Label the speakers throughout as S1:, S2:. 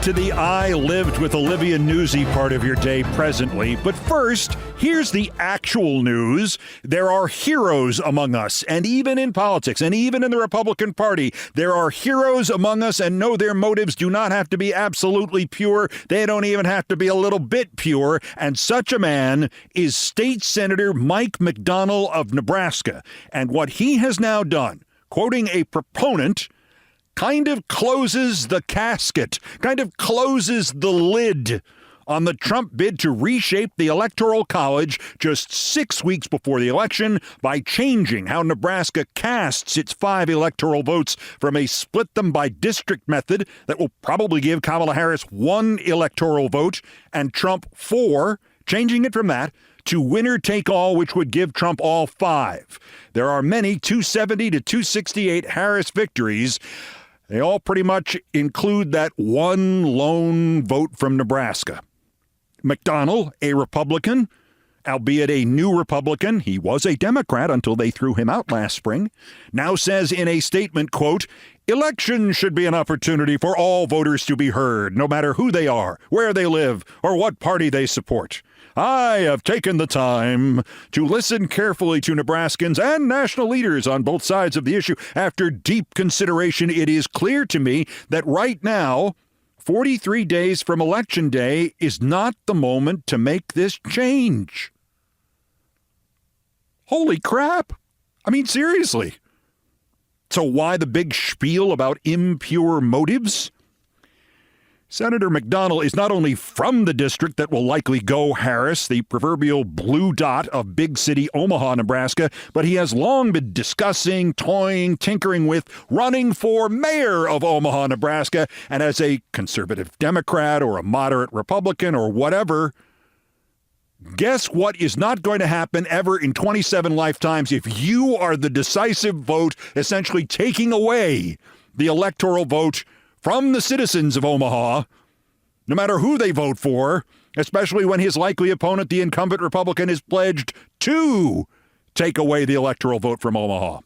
S1: to the I Lived with Olivia Nuzzi part of your day presently. But first, here's the actual news. There are heroes among us, and even in politics, and even in the Republican Party, there are heroes among us, and no, their motives do not have to be absolutely pure. They don't even have to be a little bit pure. And such a man is State Senator Mike McDonnell of Nebraska. And what he has now done, quoting a proponent, kind of closes the casket, kind of closes the lid on the Trump bid to reshape the Electoral College just 6 weeks before the election by changing how Nebraska casts its 5 electoral votes from a split-them-by-district method that will probably give Kamala Harris 1 electoral vote and Trump 4, changing it from that to winner-take-all, which would give Trump all 5. There are many 270 to 268 Harris victories. They all pretty much include that one lone vote from Nebraska. McDonnell, a Republican, albeit a new Republican, he was a Democrat until they threw him out last spring, now says in a statement, quote, "Elections should be an opportunity for all voters to be heard, no matter who they are, where they live, or what party they support. I have taken the time to listen carefully to Nebraskans and national leaders on both sides of the issue. After deep consideration, it is clear to me that right now, 43 days from Election Day, is not the moment to make this change." Holy crap. I mean, seriously. So why the big spiel about impure motives? Senator McDonnell is not only from the district that will likely go Harris, the proverbial blue dot of big city Omaha, Nebraska, but he has long been discussing, toying, tinkering with running for mayor of Omaha, Nebraska. And as a conservative Democrat or a moderate Republican or whatever, guess what is not going to happen ever in 27 lifetimes if you are the decisive vote, essentially taking away the electoral vote from the citizens of Omaha, no matter who they vote for, especially when his likely opponent, the incumbent Republican, is pledged to take away the electoral vote from Omaha.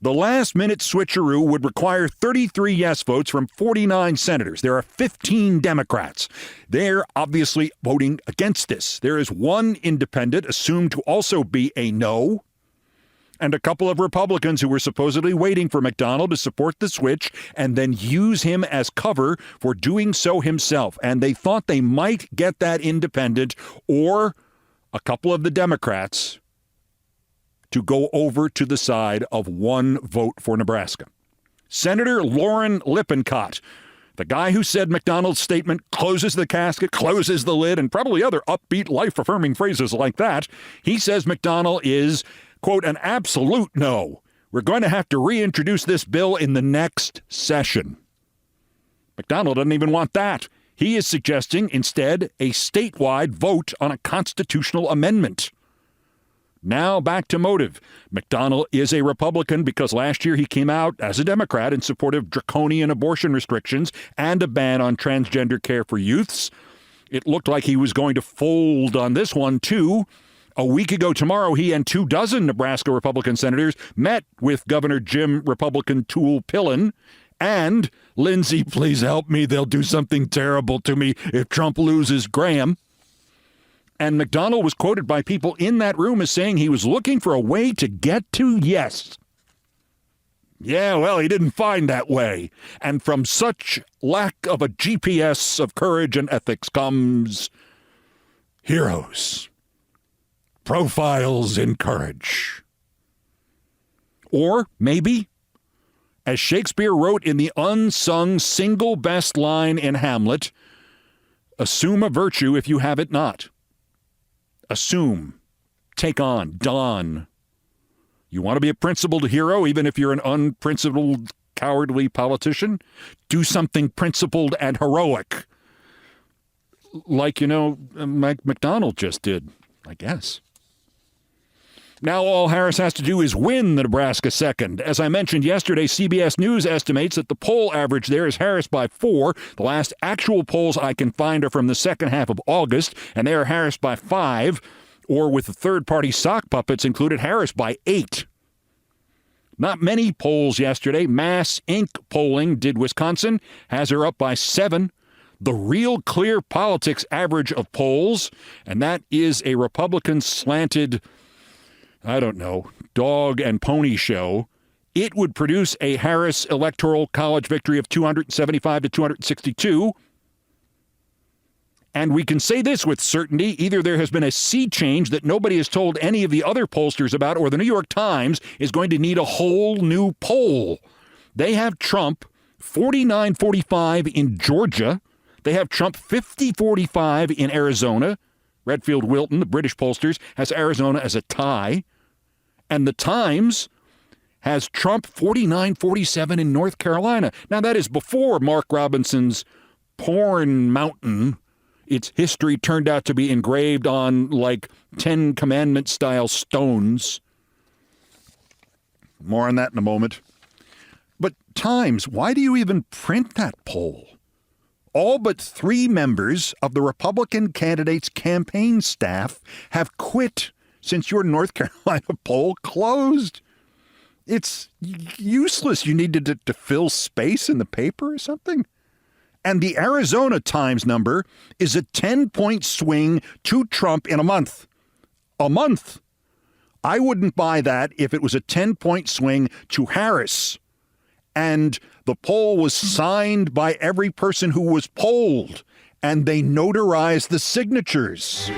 S1: The last-minute switcheroo would require 33 yes votes from 49 senators. There are 15 Democrats. They're obviously voting against this. There is one independent assumed to also be a no, and a couple of Republicans who were supposedly waiting for McDonnell to support the switch and then use him as cover for doing so himself. And they thought they might get that independent or a couple of the Democrats to go over to the side of one vote for Nebraska. Senator Lauren Lippincott, the guy who said McDonnell's statement closes the casket, closes the lid, and probably other upbeat, life-affirming phrases like that, he says McDonnell is, quote, an absolute no. We're going to have to reintroduce this bill in the next session. McDonnell doesn't even want that. He is suggesting, instead, a statewide vote on a constitutional amendment. Now back to motive. McDonnell is a Republican because last year he came out as a Democrat in support of draconian abortion restrictions and a ban on transgender care for youths. It looked like he was going to fold on this one, too. A week ago tomorrow, he and 24 Nebraska Republican senators met with Governor Jim Republican Tool Pillen. And, Lindsey, please help me, they'll do something terrible to me if Trump loses Graham. And McDonnell was quoted by people in that room as saying he was looking for a way to get to yes. Yeah, well, he didn't find that way. And from such lack of a GPS of courage and ethics comes heroes. Profiles in courage. Or maybe, as Shakespeare wrote in the unsung single best line in Hamlet, assume a virtue if you have it not. Assume, take on, don. You want to be a principled hero, even if you're an unprincipled, cowardly politician? Do something principled and heroic. Like, Mike McDonnell just did, I guess. Now all Harris has to do is win the Nebraska second. As I mentioned yesterday, CBS News estimates that the poll average there is Harris by 4. The last actual polls I can find are from the second half of August, and they are Harris by 5, or with the third-party sock puppets included, Harris by 8. Not many polls yesterday. Mass Inc. polling did Wisconsin, has her up by 7. The Real Clear Politics average of polls, and that is a Republican slanted, I don't know, dog and pony show. It would produce a Harris Electoral College victory of 275 to 262. And we can say this with certainty. Either there has been a sea change that nobody has told any of the other pollsters about, or the New York Times is going to need a whole new poll. They have Trump 49-45 in Georgia. They have Trump 50-45 in Arizona. Redfield Wilton, the British pollsters, has Arizona as a tie. And the Times has Trump 49-47 in North Carolina. Now, that is before Mark Robinson's porn mountain. Its history turned out to be engraved on, like, Ten Commandment-style stones. More on that in a moment. But Times, why do you even print that poll? All but 3 members of the Republican candidate's campaign staff have quit since your North Carolina poll closed. It's useless. You needed to fill space in the paper or something? And the Arizona Times number is a 10-point swing to Trump in a month. A month. I wouldn't buy that if it was a 10-point swing to Harris. And the poll was signed by every person who was polled, and they notarized the signatures.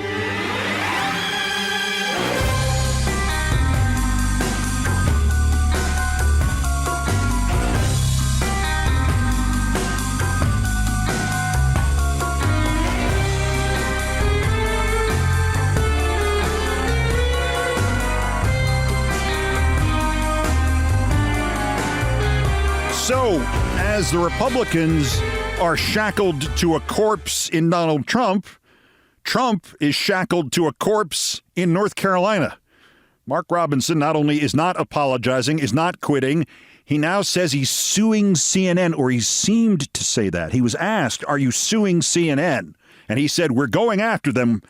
S1: So, as the Republicans are shackled to a corpse in Donald Trump, Trump is shackled to a corpse in North Carolina. Mark Robinson not only is not apologizing, is not quitting, he now says he's suing CNN, or he seemed to say that. He was asked, are you suing CNN? And he said, we're going after them.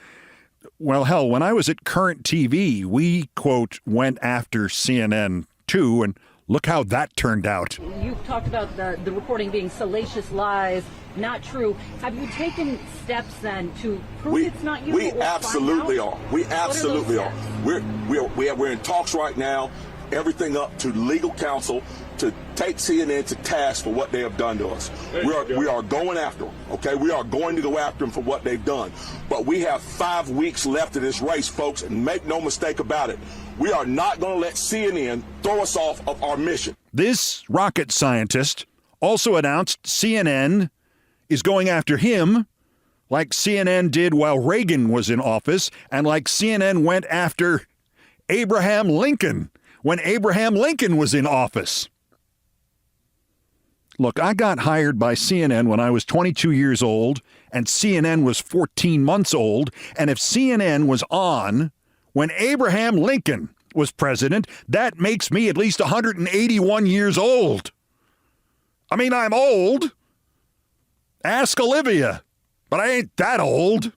S1: Well, hell, when I was at Current TV, we, quote, went after CNN too, and look how that turned out.
S2: You've talked about the reporting being salacious lies, not true. Have you taken steps then to prove it's not you?
S3: We absolutely are. We absolutely are. We're in talks right now, everything up to legal counsel to take CNN to task for what they have done to us. We are going after them, okay? We are going to go after them for what they've done. But we have 5 weeks left of this race, folks, and make no mistake about it. We are not going to let CNN throw us off of our mission.
S1: This rocket scientist also announced CNN is going after him like CNN did while Reagan was in office, and like CNN went after Abraham Lincoln when Abraham Lincoln was in office. Look, I got hired by CNN when I was 22 years old, and CNN was 14 months old, and if CNN was on when Abraham Lincoln was president, that makes me at least 181 years old. I mean, I'm old. Ask Olivia, but I ain't that old.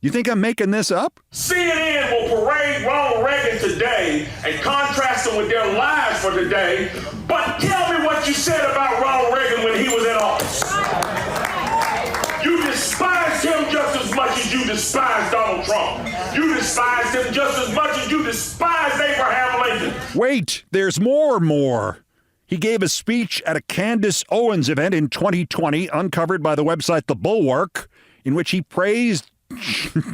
S1: You think I'm making this up?
S4: CNN will parade Ronald Reagan today and contrast him with their lives for today, but tell me what you said about Ronald Reagan when he was in office. You despised him just as much as you despised Donald Trump. You despised him just as much as you despised Abraham Lincoln.
S1: Wait, there's more. He gave a speech at a Candace Owens event in 2020, uncovered by the website The Bulwark, in which he praised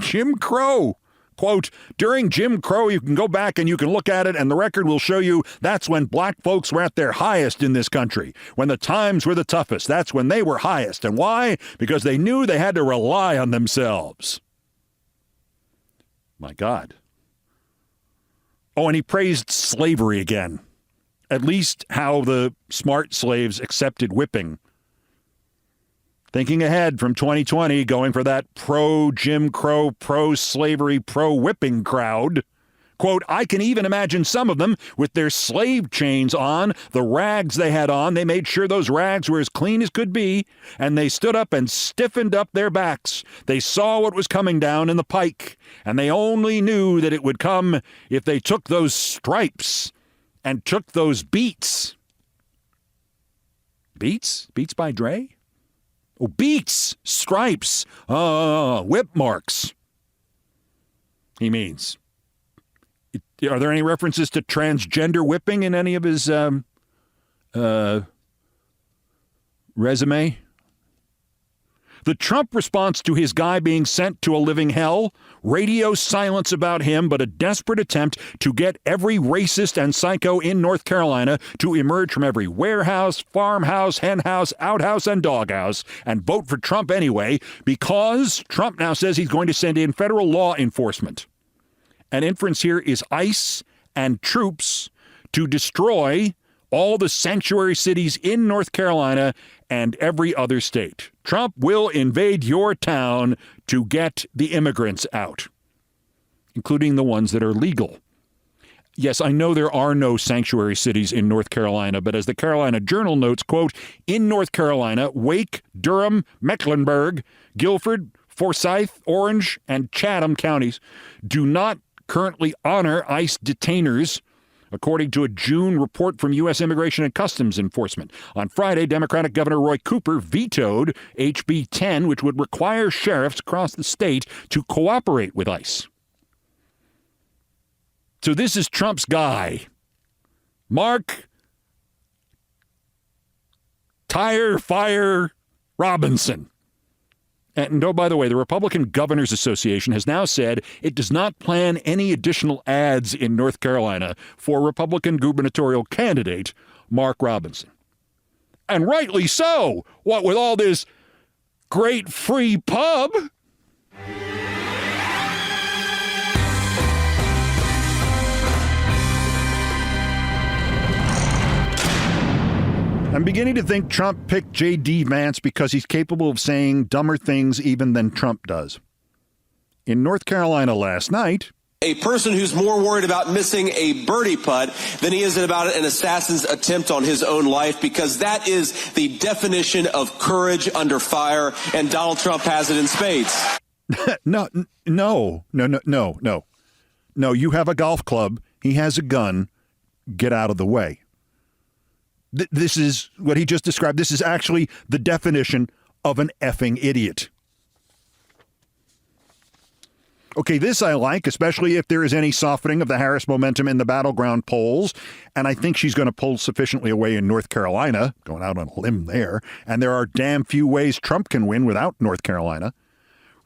S1: Jim Crow. Quote, during Jim Crow, you can go back and you can look at it, and the record will show you that's when black folks were at their highest in this country. When the times were the toughest, that's when they were highest. And why? Because they knew they had to rely on themselves. My God. Oh, and he praised slavery again. At least how the smart slaves accepted whipping. Thinking ahead from 2020, going for that pro-Jim Crow, pro-slavery, pro-whipping crowd. Quote, I can even imagine some of them with their slave chains on, the rags they had on. They made sure those rags were as clean as could be, and they stood up and stiffened up their backs. They saw what was coming down in the pike, and they only knew that it would come if they took those stripes and took those Beats. Beats? Beats by Dre? Oh, Beats! Stripes! Whip marks. He means. Are there any references to transgender whipping in any of his resume? The Trump response to his guy being sent to a living hell, radio silence about him, but a desperate attempt to get every racist and psycho in North Carolina to emerge from every warehouse, farmhouse, henhouse, outhouse, and doghouse and vote for Trump anyway, because Trump now says he's going to send in federal law enforcement. An inference here is ICE and troops to destroy all the sanctuary cities in North Carolina and every other state. Trump will invade your town to get the immigrants out, including the ones that are legal. Yes, I know there are no sanctuary cities in North Carolina, but as the Carolina Journal notes, quote, in North Carolina, Wake, Durham, Mecklenburg, Guilford, Forsyth, Orange, and Chatham counties do not currently honor ICE detainers, according to a June report from U.S. Immigration and Customs Enforcement. On Friday, Democratic Governor Roy Cooper vetoed HB 10, which would require sheriffs across the state to cooperate with ICE. So this is Trump's guy, Mark Tire Fire Robinson. And oh, by the way, the Republican Governors Association has now said it does not plan any additional ads in North Carolina for Republican gubernatorial candidate Mark Robinson. And rightly so. What with all this great free pub? I'm beginning to think Trump picked J.D. Vance because he's capable of saying dumber things even than Trump does. In North Carolina last night,
S5: a person who's more worried about missing a birdie putt than he is about an assassin's attempt on his own life, because that is the definition of courage under fire, and Donald Trump has it in spades.
S1: No, you have a golf club. He has a gun. Get out of the way. This is what he just described. This is actually the definition of an effing idiot. Okay, this I like, especially if there is any softening of the Harris momentum in the battleground polls. And I think she's going to pull sufficiently away in North Carolina, going out on a limb there. And there are damn few ways Trump can win without North Carolina.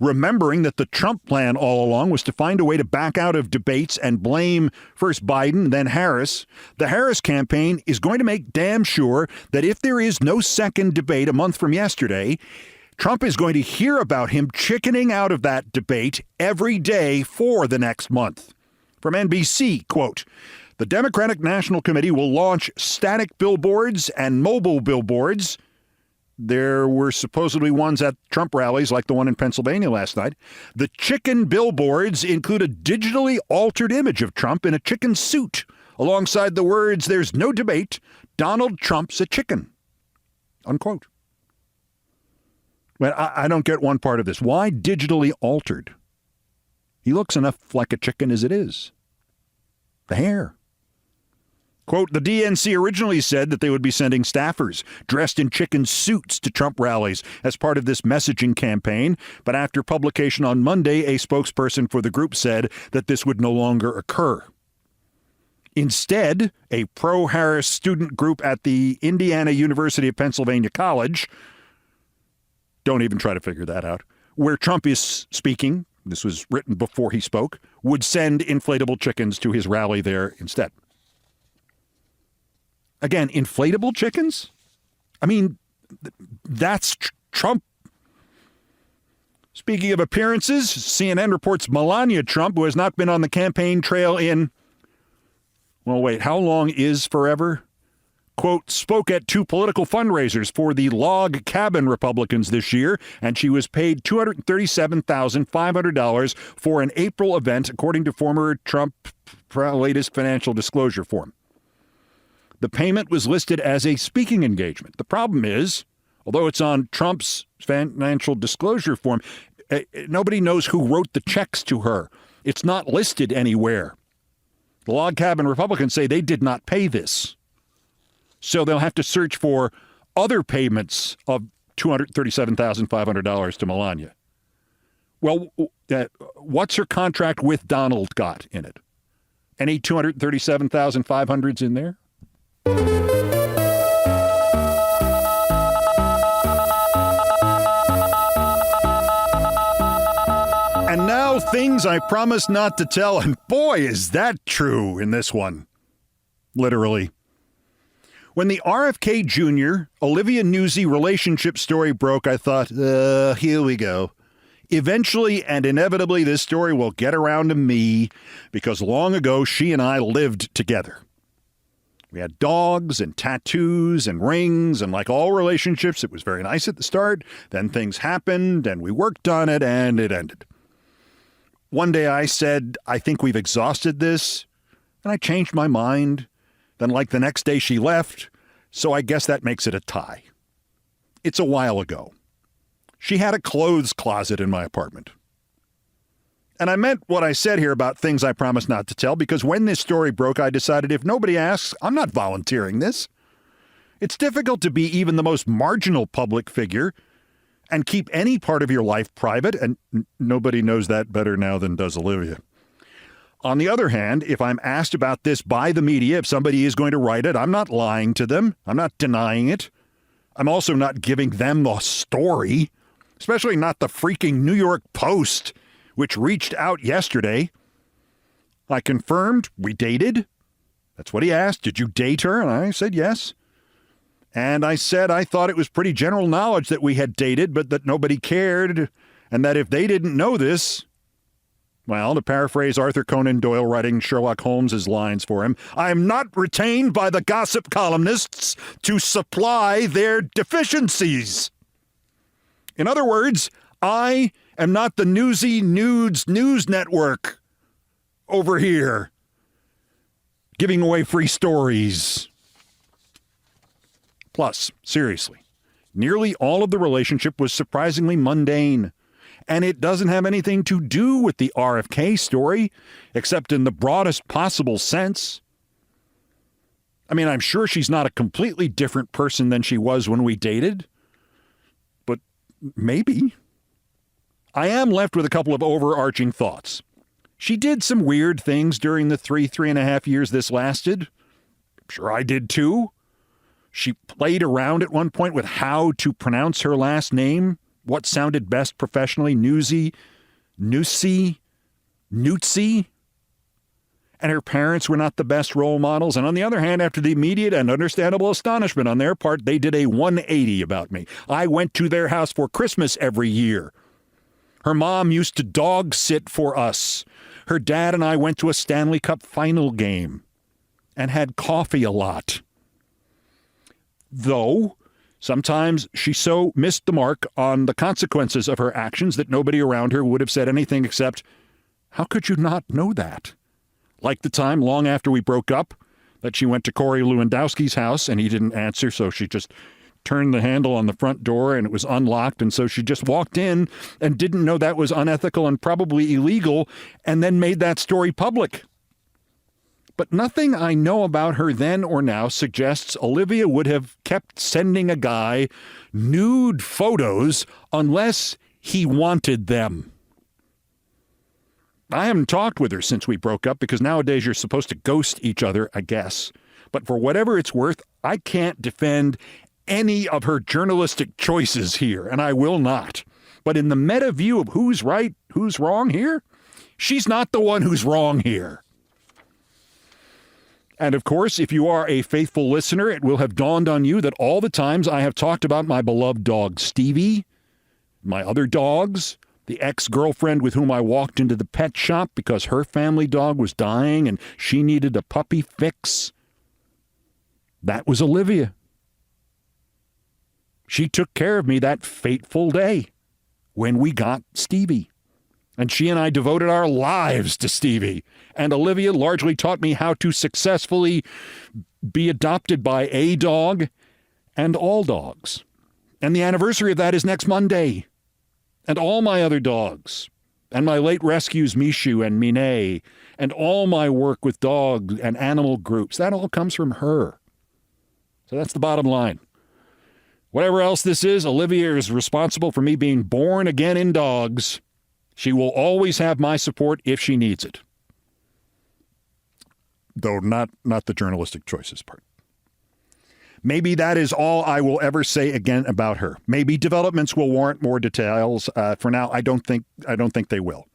S1: Remembering that the Trump plan all along was to find a way to back out of debates and blame first Biden, then Harris. The Harris campaign is going to make damn sure that if there is no second debate a month from yesterday, Trump is going to hear about him chickening out of that debate every day for the next month. From NBC, quote, the Democratic National Committee will launch static billboards and mobile billboards. There were supposedly ones at Trump rallies like the one in Pennsylvania last night. The chicken billboards include a digitally altered image of Trump in a chicken suit, alongside the words, there's no debate, Donald Trump's a chicken, unquote. But I don't get one part of this. Why digitally altered? He looks enough like a chicken as it is. The hair. Quote, the DNC originally said that they would be sending staffers dressed in chicken suits to Trump rallies as part of this messaging campaign. But after publication on Monday, a spokesperson for the group said that this would no longer occur. Instead, a pro-Harris student group at the Indiana University of Pennsylvania College, don't even try to figure that out, where Trump is speaking, this was written before he spoke, would send inflatable chickens to his rally there instead. Again, inflatable chickens? I mean, that's Trump. Speaking of appearances, CNN reports Melania Trump, who has not been on the campaign trail in, well, wait, how long is forever? Quote, spoke at 2 political fundraisers for the Log Cabin Republicans this year, and she was paid $237,500 for an April event, according to former Trump latest financial disclosure form. The payment was listed as a speaking engagement. The problem is, although it's on Trump's financial disclosure form, nobody knows who wrote the checks to her. It's not listed anywhere. The log cabin Republicans say they did not pay this. So they'll have to search for other payments of $237,500 to Melania. Well, what's her contract with Donald got in it? Any $237,500s in there? And now things I promised not to tell, and boy, is that true in this one. Literally. When the RFK Jr. Olivia Nuzzi relationship story broke, I thought, here we go. Eventually and inevitably, this story will get around to me because long ago, she and I lived together. We had dogs and tattoos and rings, and like all relationships, it was very nice at the start. Then things happened, and we worked on it, and it ended. One day I said, I think we've exhausted this, and I changed my mind. Then like the next day she left, so I guess that makes it a tie. It's a while ago. She had a clothes closet in my apartment. And I meant what I said here about things I promised not to tell, because when this story broke, I decided if nobody asks, I'm not volunteering this. It's difficult to be even the most marginal public figure and keep any part of your life private, and nobody knows that better now than does Olivia. On the other hand, if I'm asked about this by the media, if somebody is going to write it, I'm not lying to them. I'm not denying it. I'm also not giving them the story, especially not the freaking New York Post, which reached out yesterday. I confirmed we dated. That's what he asked. Did you date her? And I said yes. And I said I thought it was pretty general knowledge that we had dated, but that nobody cared, and that if they didn't know this, well, to paraphrase Arthur Conan Doyle writing Sherlock Holmes's lines for him, I am not retained by the gossip columnists to supply their deficiencies. In other words, I am not the Nuzzi Nudes News Network over here giving away free stories. Plus, seriously, nearly all of the relationship was surprisingly mundane, and it doesn't have anything to do with the RFK story, except in the broadest possible sense. I mean, I'm sure she's not a completely different person than she was when we dated, but maybe. I am left with a couple of overarching thoughts. She did some weird things during the three and a half years this lasted. I'm sure I did too. She played around at one point with how to pronounce her last name, what sounded best professionally, Nuzzi, Nuzzi. And her parents were not the best role models. And on the other hand, after the immediate and understandable astonishment on their part, they did a 180 about me. I went to their house for Christmas every year. Her mom used to dog sit for us. Her dad and I went to a Stanley Cup final game and had coffee a lot. Though, sometimes she so missed the mark on the consequences of her actions that nobody around her would have said anything except, how could you not know that? Like the time long after we broke up that she went to Corey Lewandowski's house and he didn't answer, so she just turned the handle on the front door and it was unlocked, and so she just walked in and didn't know that was unethical and probably illegal, and then made that story public. But nothing I know about her then or now suggests Olivia would have kept sending a guy nude photos unless he wanted them. I haven't talked with her since we broke up because nowadays you're supposed to ghost each other, I guess. But for whatever it's worth, I can't defend any of her journalistic choices here, and I will not. But in the meta view of who's right, who's wrong here, she's not the one who's wrong here. And of course, if you are a faithful listener, it will have dawned on you that all the times I have talked about my beloved dog Stevie, my other dogs, the ex-girlfriend with whom I walked into the pet shop because her family dog was dying and she needed a puppy fix, that was Olivia. She took care of me that fateful day when we got Stevie. And she and I devoted our lives to Stevie. And Olivia largely taught me how to successfully be adopted by a dog and all dogs. And the anniversary of that is next Monday. And all my other dogs. and my late rescues Mishu and Mine, and all my work with dog and animal groups. That all comes from her. So that's the bottom line. Whatever else this is, Olivia is responsible for me being born again in dogs. She will always have my support if she needs it. Though not the journalistic choices part. Maybe that is all I will ever say again about her. Maybe developments will warrant more details. For now, I don't think they will.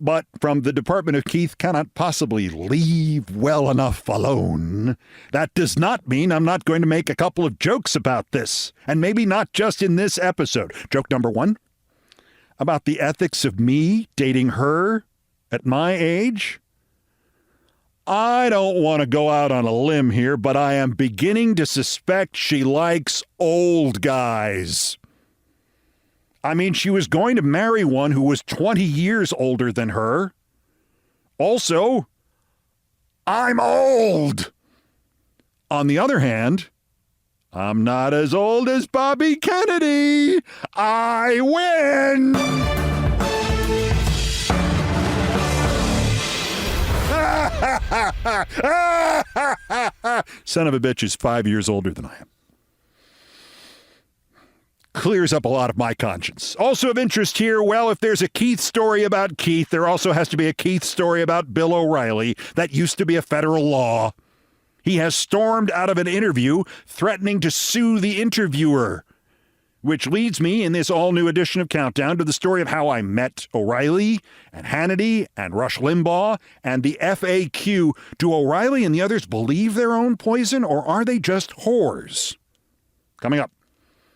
S1: But from the Department of Keith cannot possibly leave well enough alone. That does not mean I'm not going to make a couple of jokes about this. And maybe not just in this episode. Joke number 1, about the ethics of me dating her at my age. I don't want to go out on a limb here, but I am beginning to suspect she likes old guys. I mean, she was going to marry one who was 20 years older than her. Also, I'm old. On the other hand, I'm not as old as Bobby Kennedy. I win! Son of a bitch is 5 years older than I am. Clears up a lot of my conscience. Also of interest here, well, if there's a Keith story about Keith, there also has to be a Keith story about Bill O'Reilly. That used to be a federal law. He has stormed out of an interview, threatening to sue the interviewer. Which leads me, in this all-new edition of Countdown, to the story of how I met O'Reilly and Hannity and Rush Limbaugh and the FAQ. Do O'Reilly and the others believe their own poison, or are they just whores? Coming up.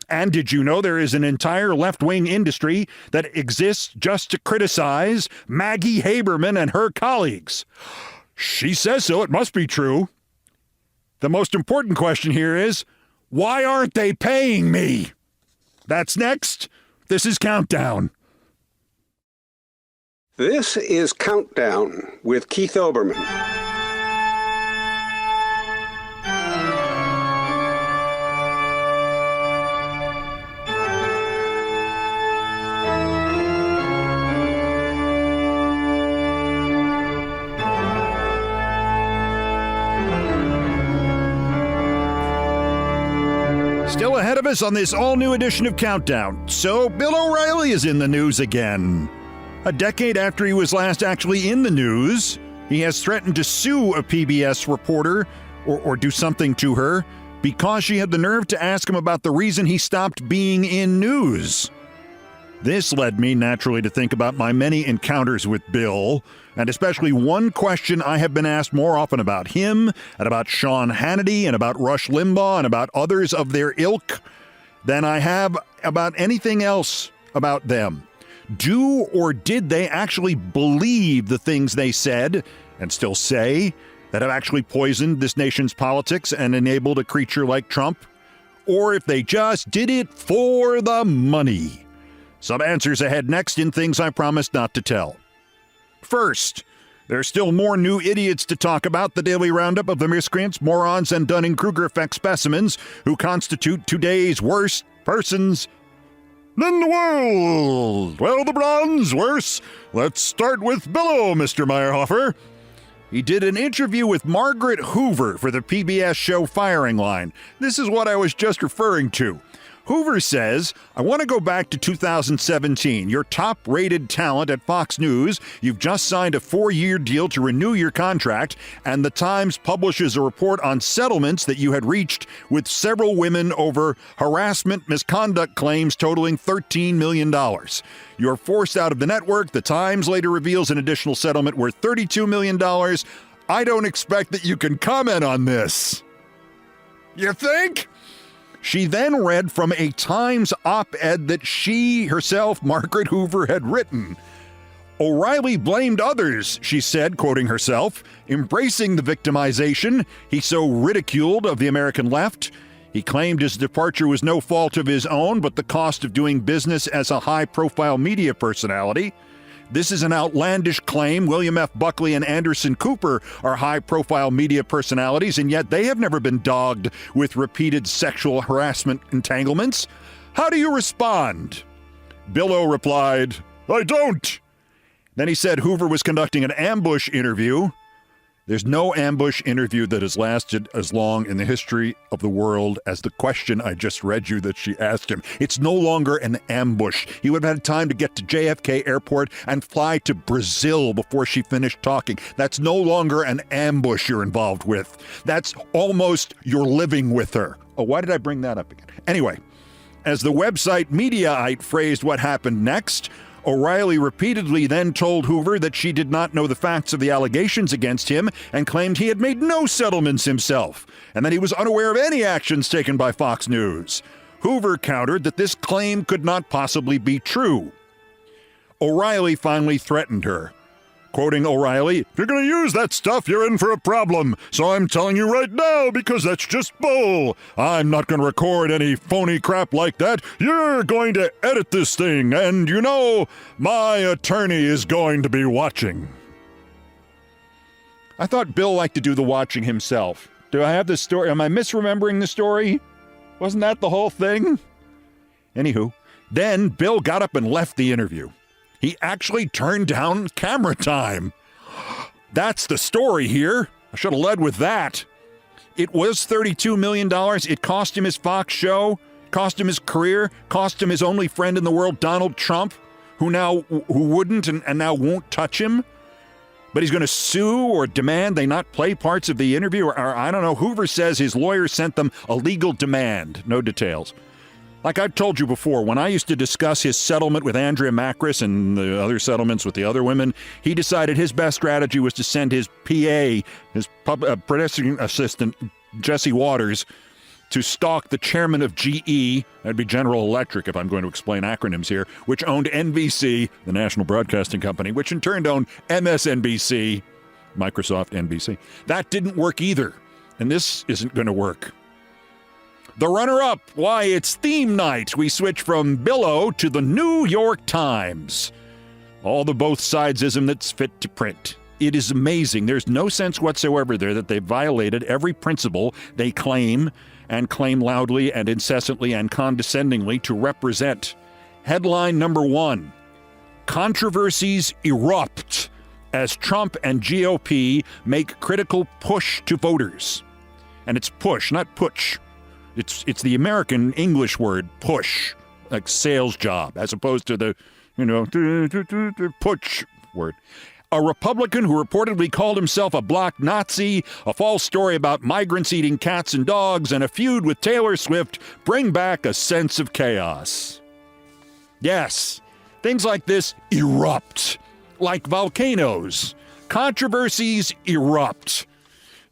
S1: And did you know there is an entire left-wing industry that exists just to criticize Maggie Haberman and her colleagues? She says so. It must be true. The most important question here is, why aren't they paying me? That's next. This is Countdown.
S6: This is Countdown with Keith Olbermann.
S1: Still ahead of us on this all-new edition of Countdown. So, Bill O'Reilly is in the news again. A decade after he was last actually in the news, he has threatened to sue a PBS reporter or do something to her because she had the nerve to ask him about the reason he stopped being in news. This led me naturally to think about my many encounters with Bill, and especially one question I have been asked more often about him, and about Sean Hannity, and about Rush Limbaugh, and about others of their ilk, than I have about anything else about them. Do or did they actually believe the things they said, and still say, that have actually poisoned this nation's politics and enabled a creature like Trump? Or if they just did it for the money? Some answers ahead next in things I promised not to tell. First, there's still more new idiots to talk about, the daily roundup of the miscreants, morons, and Dunning-Kruger effect specimens who constitute today's worst persons in the world. Well, the bronze worse. Let's start with Billo, Mr. Meyerhofer. He did an interview with Margaret Hoover for the PBS show Firing Line. This is what I was just referring to. Hoover says, I want to go back to 2017. You're top-rated talent at Fox News. You've just signed a 4-year deal to renew your contract, and the Times publishes a report on settlements that you had reached with several women over harassment misconduct claims totaling $13 million. You're forced out of the network. The Times later reveals an additional settlement worth $32 million. I don't expect that you can comment on this. You think? She then read from a Times op-ed that she herself, Margaret Hoover, had written. O'Reilly blamed others, she said, quoting herself, embracing the victimization he so ridiculed of the American left. He claimed his departure was no fault of his own, but the cost of doing business as a high-profile media personality. This is an outlandish claim. William F. Buckley and Anderson Cooper are high-profile media personalities, and yet they have never been dogged with repeated sexual harassment entanglements. How do you respond? Billo replied, I don't. Then he said Hoover was conducting an ambush interview. There's no ambush interview that has lasted as long in the history of the world as the question I just read you that she asked him. It's no longer an ambush. He would have had time to get to JFK Airport and fly to Brazil before she finished talking. That's no longer an ambush you're involved with. That's almost you're living with her. Oh, why did I bring that up again? Anyway, as the website Mediaite phrased what happened next, O'Reilly repeatedly then told Hoover that she did not know the facts of the allegations against him and claimed he had made no settlements himself, and that he was unaware of any actions taken by Fox News. Hoover countered that this claim could not possibly be true. O'Reilly finally threatened her. Quoting O'Reilly, "If you're going to use that stuff, you're in for a problem. So I'm telling you right now because that's just bull. I'm not going to record any phony crap like that. You're going to edit this thing, and you know, my attorney is going to be watching." I thought Bill liked to do the watching himself. Do I have this story? Am I misremembering the story? Wasn't that the whole thing? Anywho, then Bill got up and left the interview. He actually turned down camera time. That's the story here. I should have led with that. It was $32 million. It cost him his Fox show, cost him his career, cost him his only friend in the world, Donald Trump, who wouldn't and now won't touch him. But he's going to sue or demand they not play parts of the interview. Or I don't know. Hoover says his lawyer sent them a legal demand. No details. Like I've told you before, when I used to discuss his settlement with Andrea Macris and the other settlements with the other women, he decided his best strategy was to send his PA, his production assistant, Jesse Waters, to stalk the chairman of GE, that'd be General Electric if I'm going to explain acronyms here, which owned NBC, the National Broadcasting Company, which in turn owned MSNBC, Microsoft NBC. That didn't work either, and this isn't going to work. The runner-up, why, it's theme night. We switch from Billo to the New York Times. All the both sidesism that's fit to print. It is amazing. There's no sense whatsoever there that they've violated every principle they claim, and claim loudly and incessantly and condescendingly to represent. Headline number 1, controversies erupt as Trump and GOP make critical push to voters. And it's push, not putsch. It's the American English word push, like sales job, as opposed to the, putsch word. A Republican who reportedly called himself a black Nazi, a false story about migrants eating cats and dogs, and a feud with Taylor Swift bring back a sense of chaos. Yes, things like this erupt, like volcanoes. Controversies erupt.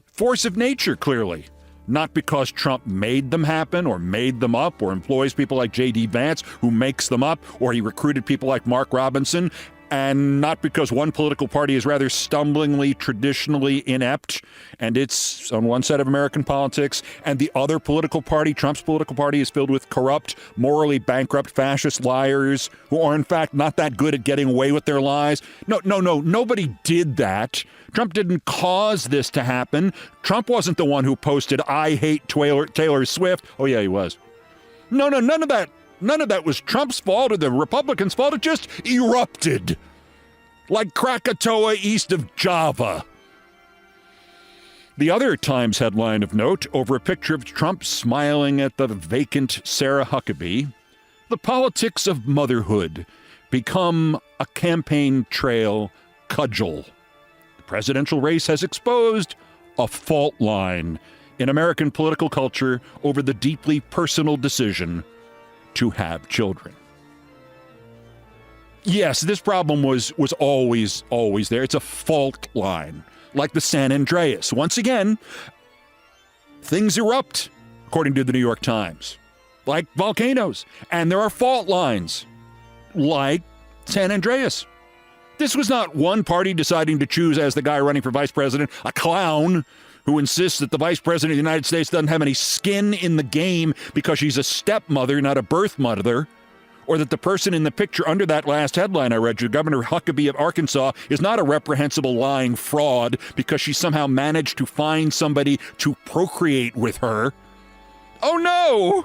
S1: Force of nature, clearly. Not because Trump made them happen or made them up or employs people like J.D. Vance who makes them up or he recruited people like Mark Robinson, and not because one political party is rather stumblingly, traditionally inept, and it's on one side of American politics, and the other political party, Trump's political party, is filled with corrupt, morally bankrupt, fascist liars who are in fact not that good at getting away with their lies. No, nobody did that. Trump didn't cause this to happen. Trump wasn't the one who posted, "I hate Taylor Swift." Oh yeah, he was. No, none of that. None of that was Trump's fault or the Republicans' fault. It just erupted like Krakatoa east of Java. The other Times headline of note, over a picture of Trump smiling at the vacant Sarah Huckabee, the politics of motherhood become a campaign trail cudgel. The presidential race has exposed a fault line in American political culture over the deeply personal decision to have children. Yes, this problem was always there. It's a fault line, like the San Andreas. Once again, things erupt, according to the New York Times, like volcanoes. And there are fault lines, like San Andreas. This was not one party deciding to choose as the guy running for vice president a clown who insists that the vice president of the United States doesn't have any skin in the game because she's a stepmother, not a birth mother, or that the person in the picture under that last headline I read you, Governor Huckabee of Arkansas, is not a reprehensible lying fraud because she somehow managed to find somebody to procreate with her. Oh no,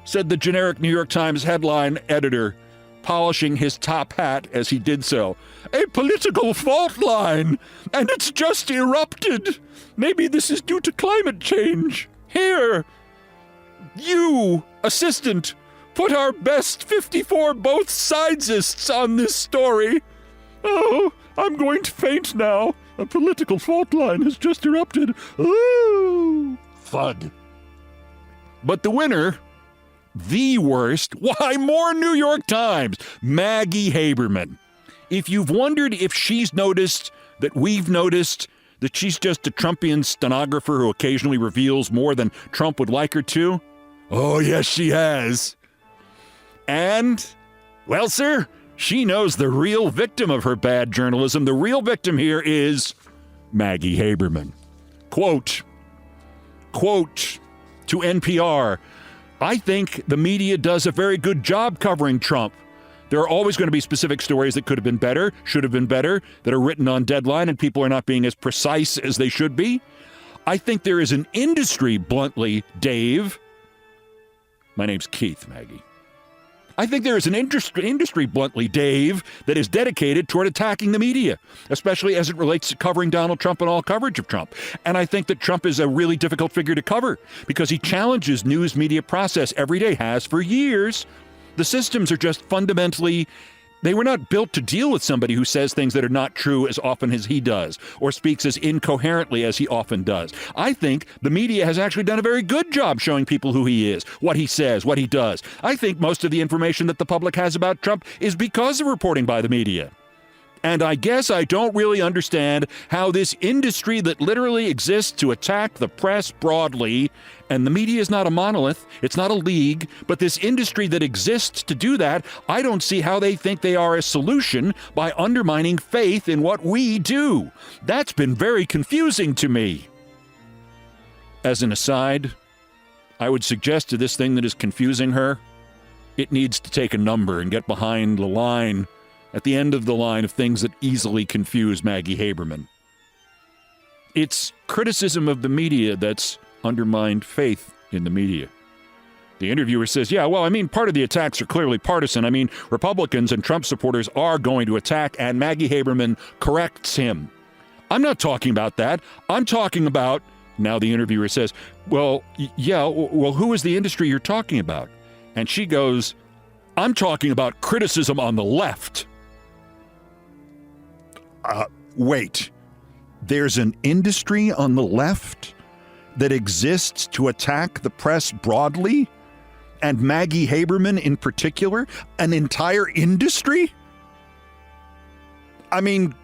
S1: said the generic New York Times headline editor. polishing his top hat as he did so. A political fault line, and it's just erupted. Maybe this is due to climate change. Here, you, assistant, put our best 54 both sidesists on this story. Oh, I'm going to faint now. A political fault line has just erupted. Ooh. Thud. But the winner, the worst, why, more New York Times, Maggie Haberman. If you've wondered if she's noticed that we've noticed that she's just a Trumpian stenographer who occasionally reveals more than Trump would like her to, oh, yes, she has. And, well, sir, she knows the real victim of her bad journalism. The real victim here is Maggie Haberman. Quote to NPR, I think the media does a very good job covering Trump. There are always going to be specific stories that could have been better, should have been better, that are written on deadline and people are not being as precise as they should be. I think there is an industry, bluntly, Dave. My name's Keith, Maggie. I think there is an industry, bluntly, Dave, that is dedicated toward attacking the media, especially as it relates to covering Donald Trump and all coverage of Trump. And I think that Trump is a really difficult figure to cover because he challenges news media process every day, has for years. The systems are just fundamentally, they were not built to deal with somebody who says things that are not true as often as he does, or speaks as incoherently as he often does. I think the media has actually done a very good job showing people who he is, what he says, what he does. I think most of the information that the public has about Trump is because of reporting by the media. And I guess I don't really understand how this industry that literally exists to attack the press broadly, and the media is not a monolith, it's not a league, but this industry that exists to do that, I don't see how they think they are a solution by undermining faith in what we do. That's been very confusing to me. As an aside, I would suggest to this thing that is confusing her, it needs to take a number and get behind the line, at the end of the line of things that easily confuse Maggie Haberman. It's criticism of the media that's undermined faith in the media. The interviewer says, yeah, well, I mean, part of the attacks are clearly partisan. I mean, Republicans and Trump supporters are going to attack, and Maggie Haberman corrects him. I'm not talking about that. I'm talking about, now the interviewer says, well, who is the industry you're talking about? And she goes, I'm talking about criticism on the left. Wait, there's an industry on the left that exists to attack the press broadly, and Maggie Haberman in particular, an entire industry? I mean,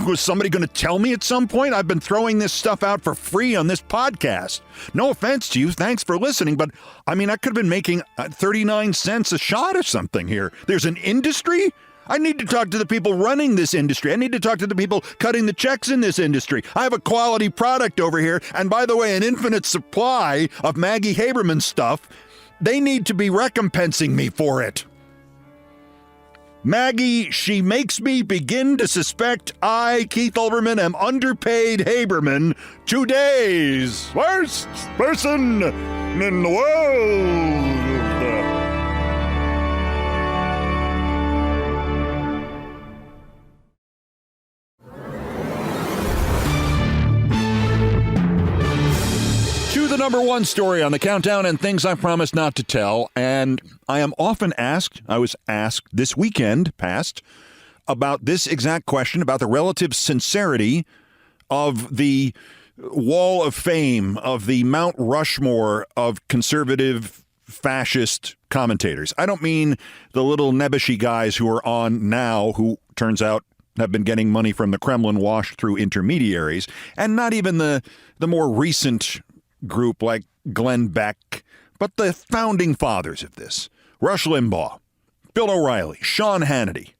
S1: was somebody going to tell me at some point? I've been throwing this stuff out for free on this podcast. No offense to you, thanks for listening, but I mean, I could have been making 39 cents a shot or something here. There's an industry? I need to talk to the people running this industry. I need to talk to the people cutting the checks in this industry. I have a quality product over here, and by the way, an infinite supply of Maggie Haberman stuff. They need to be recompensing me for it. Maggie, she makes me begin to suspect I, Keith Olbermann, am underpaid Haberman, today's worst person in the world. The number one story on the countdown and things I promised not to tell. And I am often asked, I was asked this weekend past, about this exact question, about the relative sincerity of the wall of fame, of the Mount Rushmore of conservative fascist commentators. I don't mean the little nebbishy guys who are on now, who turns out have been getting money from the Kremlin washed through intermediaries, and not even the more recent group like Glenn Beck, but the founding fathers of this. Rush Limbaugh, Bill O'Reilly, Sean Hannity.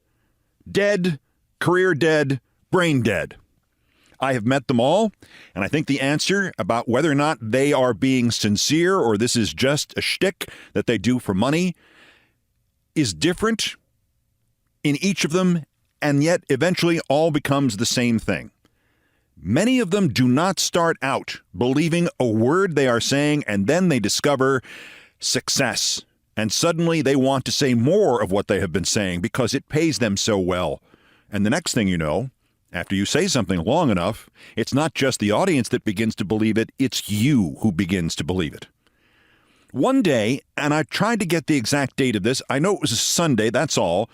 S1: Dead, career dead, brain dead. I have met them all, and I think the answer about whether or not they are being sincere or this is just a shtick that they do for money is different in each of them, and yet eventually all becomes the same thing. Many of them do not start out believing a word they are saying, and then they discover success And suddenly they want to say more of what they have been saying because it pays them so well. And the next thing you know, after you say something long enough, it's not just the audience that begins to believe it, it's you who begins to believe it. One day, and I tried to get the exact date of this, I know it was a Sunday, that's all,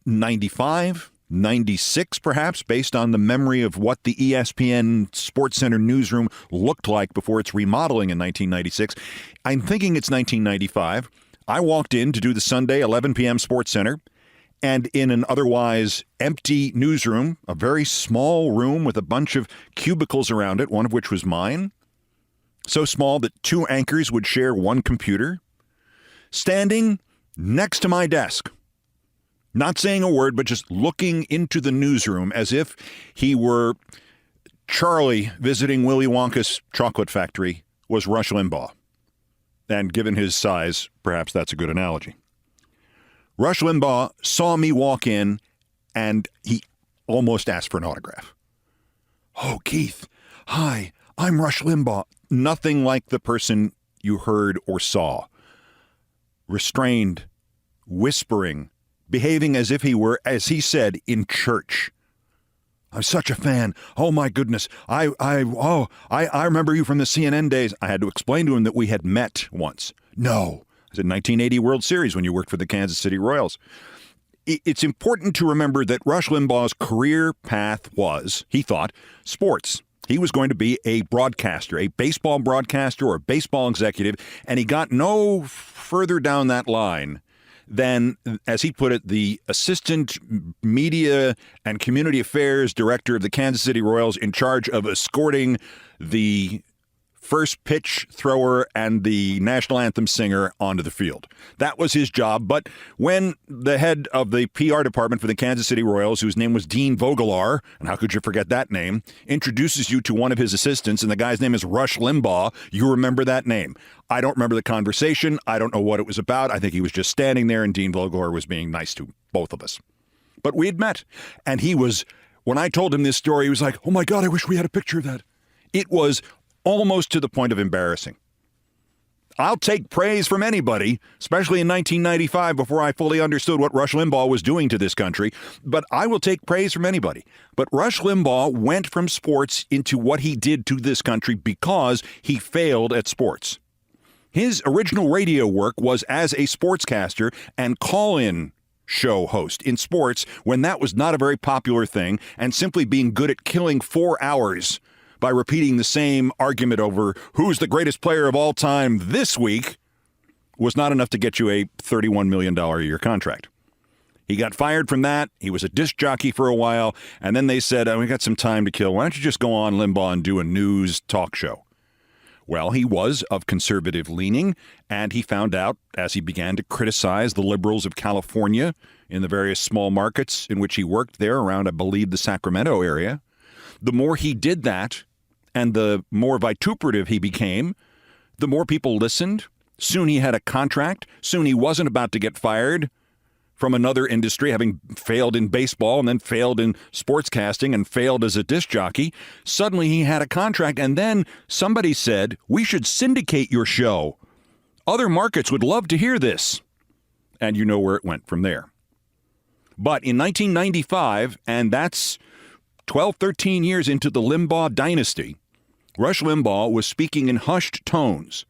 S1: 95, 96 perhaps, based on the memory of what the ESPN SportsCenter newsroom looked like before its remodeling in 1996. I'm thinking it's 1995. I walked in to do the Sunday 11 p.m. SportsCenter, and in an otherwise empty newsroom, a very small room with a bunch of cubicles around it, one of which was mine, so small that two anchors would share one computer, standing next to my desk, not saying a word, but just looking into the newsroom as if he were Charlie visiting Willy Wonka's chocolate factory, was Rush Limbaugh. And given his size, perhaps that's a good analogy. Rush Limbaugh saw me walk in, and he almost asked for an autograph. "Oh, Keith, hi, I'm Rush Limbaugh." Nothing like the person you heard or saw. Restrained, whispering, behaving as if he were, as he said, in church. "I'm such a fan. Oh, my goodness. I remember you from the CNN days." I had to explain to him that we had met once. "No. I said 1980 World Series when you worked for the Kansas City Royals." It's important to remember that Rush Limbaugh's career path was, he thought, sports. He was going to be a broadcaster, a baseball broadcaster or a baseball executive, and he got no further down that line than, as he put it, the assistant media and community affairs director of the Kansas City Royals in charge of escorting the first pitch thrower and the national anthem singer onto the field. That was his job. But when the head of the PR department for the Kansas City Royals, whose name was Dean Vogelar, and how could you forget that name, introduces you to one of his assistants, and the guy's name is Rush Limbaugh, you remember that name. I don't remember the conversation. I don't know what it was about. I think he was just standing there, and Dean Vogelar was being nice to both of us. But we had met, and he was, when I told him this story, he was like, "Oh my God, I wish we had a picture of that." It was almost to the point of embarrassing. I'll take praise from anybody, especially in 1995 before I fully understood what Rush Limbaugh was doing to this country, but I will take praise from anybody. But Rush Limbaugh went from sports into what he did to this country because he failed at sports. His original radio work was as a sportscaster and call-in show host in sports when that was not a very popular thing, and simply being good at killing 4 hours by repeating the same argument over who's the greatest player of all time this week was not enough to get you a $31 million a year contract. He got fired from that. He was a disc jockey for a while, and then they said, we got some time to kill. Why don't you just go on Limbaugh and do a news talk show? Well, he was of conservative leaning, and he found out as he began to criticize the liberals of California in the various small markets in which he worked there around, I believe, the Sacramento area. The more he did that, and the more vituperative he became, the more people listened. Soon he had a contract. Soon he wasn't about to get fired from another industry, having failed in baseball and then failed in sportscasting and failed as a disc jockey. Suddenly he had a contract, and then somebody said, "We should syndicate your show. Other markets would love to hear this." And you know where it went from there. But in 1995, and that's 12, 13 years into the Limbaugh dynasty, Rush Limbaugh was speaking in hushed tones,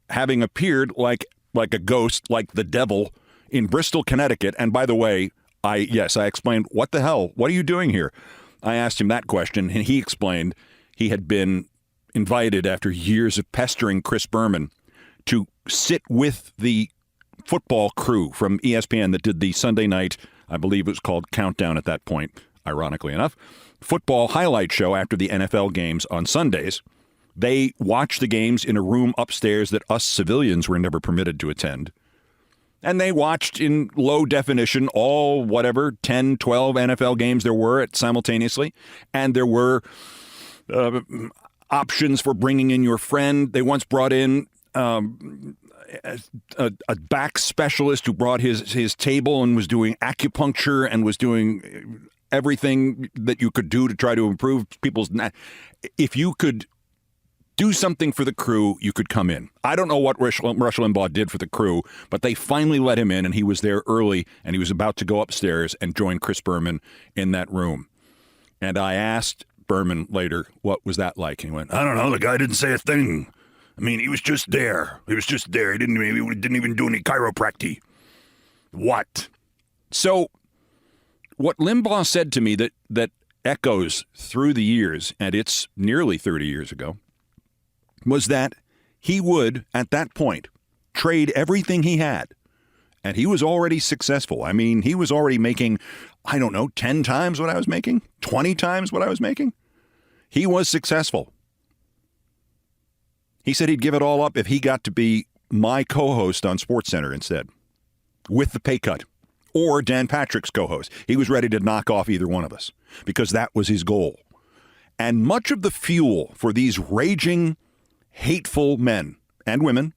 S1: having appeared like a ghost, like the devil, in Bristol, Connecticut. And by the way, I explained, "What the hell? What are you doing here?" I asked him that question, and he explained he had been invited after years of pestering Chris Berman to sit with the football crew from ESPN that did the Sunday night, I believe it was called Countdown at that point, ironically enough, football highlight show after the NFL games on Sundays. They watched the games in a room upstairs that us civilians were never permitted to attend. And they watched in low definition all 10, 12 NFL games there were simultaneously. And there were options for bringing in your friend. They once brought in a back specialist who brought his table and was doing acupuncture and was doing everything that you could do to try to improve people's. If you could do something for the crew, you could come in. I don't know what Rush Limbaugh did for the crew, but they finally let him in, and he was there early, and he was about to go upstairs and join Chris Berman in that room. And I asked Berman later, what was that like? And he went, I don't know, the guy didn't say a thing. I mean, he was just there. He was just there. He didn't even do any chiropractic. What? So what Limbaugh said to me that echoes through the years, and it's nearly 30 years ago, was that he would, at that point, trade everything he had. And he was already successful. I mean, he was already making, 10 times what I was making, 20 times what I was making. He was successful. He said he'd give it all up if he got to be my co-host on SportsCenter instead, with the pay cut, or Dan Patrick's co-host. He was ready to knock off either one of us because that was his goal. And much of the fuel for these raging, hateful men and women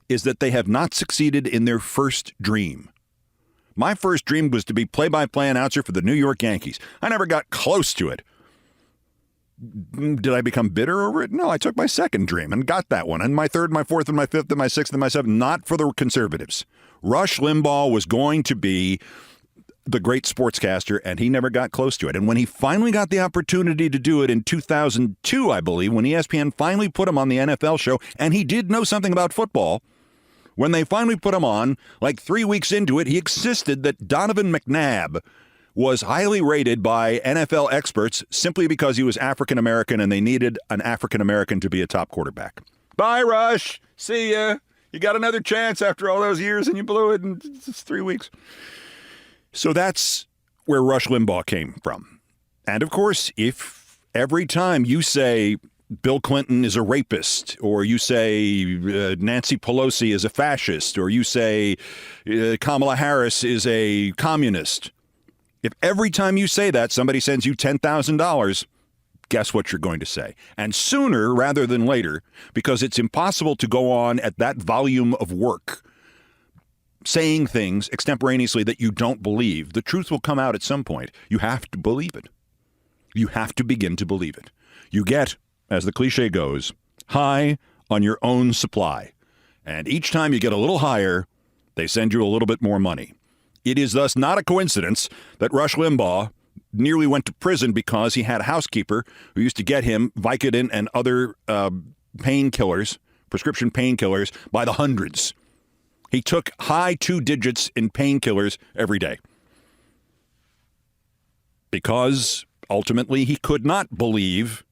S1: is that they have not succeeded in their first dream. My first dream was to be play-by-play announcer for the New York Yankees. I never got close to it. Did I become bitter over it? No, I took my second dream and got that one. And my third, my fourth, and my fifth, and my sixth, and my seventh. Not for the conservatives. Rush Limbaugh was going to be the great sportscaster, and he never got close to it. And when he finally got the opportunity to do it in 2002, I believe, when ESPN finally put him on the NFL show, and he did know something about football, when they finally put him on, like 3 weeks into it, he insisted that Donovan McNabb was highly rated by NFL experts simply because he was African-American and they needed an African-American to be a top quarterback. Bye, Rush. See ya. You got another chance after all those years and you blew it in just 3 weeks. So that's where Rush Limbaugh came from. And of course, if every time you say Bill Clinton is a rapist, or you say Nancy Pelosi is a fascist, or you say Kamala Harris is a communist, if every time you say that, somebody sends you $10,000, guess what you're going to say? And sooner rather than later, because it's impossible to go on at that volume of work saying things extemporaneously that you don't believe, the truth will come out at some point. You have to believe it. You have to begin to believe it. You get, as the cliche goes, high on your own supply. And each time you get a little higher, they send you a little bit more money. It is thus not a coincidence that Rush Limbaugh nearly went to prison because he had a housekeeper who used to get him Vicodin and other painkillers, prescription painkillers, by the hundreds. He took high 2 digits in painkillers every day because ultimately he could not believe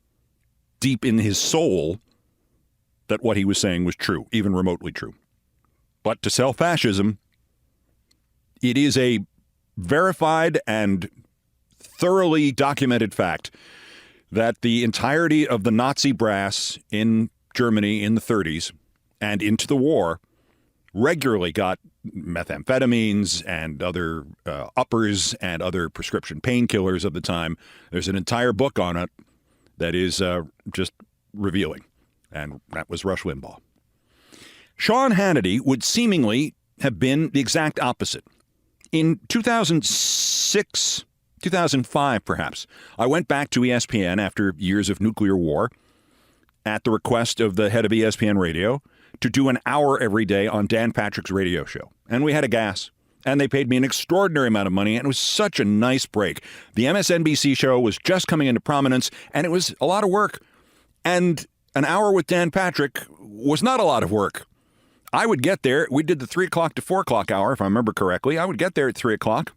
S1: deep in his soul that what he was saying was true, even remotely true. But to sell fascism, it is a verified and thoroughly documented fact that the entirety of the Nazi brass in Germany in the 30s and into the war regularly got methamphetamines and other uppers and other prescription painkillers of the time. There's an entire book on it that is just revealing, and that was Rush Limbaugh. Sean Hannity would seemingly have been the exact opposite. In 2006, 2005 perhaps, I went back to ESPN after years of nuclear war at the request of the head of ESPN Radio to do an hour every day on Dan Patrick's radio show. And we had a gas, and they paid me an extraordinary amount of money, and it was such a nice break. The MSNBC show was just coming into prominence, and it was a lot of work. And an hour with Dan Patrick was not a lot of work. I would get there. We did the 3 o'clock to 4 o'clock hour, if I remember correctly. I would get there at 3 o'clock,